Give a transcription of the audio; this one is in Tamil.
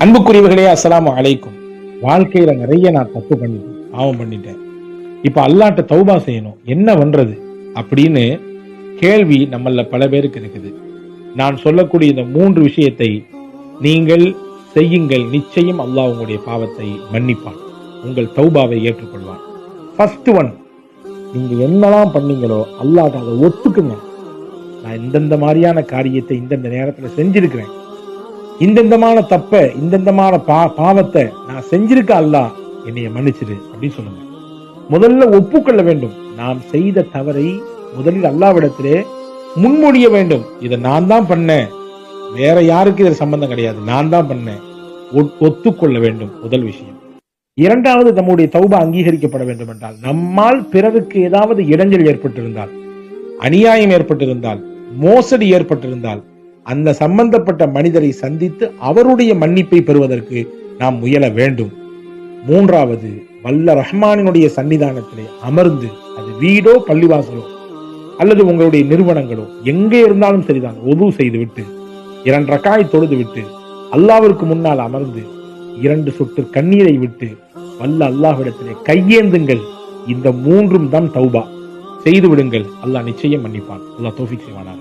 அன்புக்குரியவர்களே, அஸ்ஸலாமு அலைக்கும். வாழ்க்கையில நிறைய நான் தப்பு பண்ணிட்டேன், பாவம் பண்ணிட்டேன். இப்ப அல்லாஹ்ட்ட தௌபா செய்யணும், என்ன பண்றது அப்படின்னு கேள்வி நம்மள பல பேருக்கு இருக்குது. நான் சொல்லக்கூடிய இந்த 3 விஷயத்தை நீங்கள் செய்யுங்கள், நிச்சயம் அல்லாஹ் உங்களுடைய பாவத்தை மன்னிப்பான், உங்கள் தௌபாவை ஏற்றுக்கொள்வான். ஃபர்ஸ்ட் ஒன், நீங்க என்னெல்லாம் பண்ணீங்களோ அல்லாஹ்ட்ட அதை ஒத்துக்குங்க. நான் இந்தந்த மாதிரியான காரியத்தை இந்தந்த நேரத்துல செஞ்சிருக்கிறேன், இந்தந்தமான தப்ப இந்தந்தமான பாவத்தை நான் செஞ்சிருக்க, அல்லாஹ் என்னைய மன்னிச்சிரு அப்படின்னு சொல்லுங்க. முதல்ல ஒப்புக்கொள்ள வேண்டும். நாம் செய்த தவறை முதலில் அல்லாஹ்விடத்திலே முன்மொழிய வேண்டும். இதை நான் தான் பண்ணேன், வேற யாருக்கு இது சம்பந்தம் கிடையாது, நான் தான் பண்ணேன், ஒத்துக்கொள்ள வேண்டும். முதல் விஷயம். இரண்டாவது, நம்முடைய தௌபா அங்கீகரிக்கப்பட வேண்டும் என்றால், நம்மால் பிறருக்கு ஏதாவது இடைஞ்சல் ஏற்பட்டிருந்தால், அநியாயம் ஏற்பட்டிருந்தால், மோசடி ஏற்பட்டிருந்தால், அந்த சம்பந்தப்பட்ட மனிதரை சந்தித்து அவருடைய மன்னிப்பை பெறுவதற்கு நாம் முயல வேண்டும். மூன்றாவது, வல்ல ரஹ்மானினுடைய சன்னிதானத்திலே அமர்ந்து, அது வீடோ பள்ளிவாசலோ அல்லது உங்களுடைய நிறுவனங்களோ எங்கே இருந்தாலும் சரிதான், ஒது செய்து விட்டு 2 ரக்காய் தொழுது விட்டு அல்லாஹ்விற்கு முன்னால் அமர்ந்து 2 சொட்டு கண்ணீரை விட்டு வல்ல அல்லாஹ்விடத்திலே கையேந்துங்கள். இந்த 3ம் தான் தௌபா. செய்து விடுங்கள், அல்லாஹ் நிச்சயம் மன்னிப்பான். அல்லாஹ் தௌஃபீக் செய்வானாக.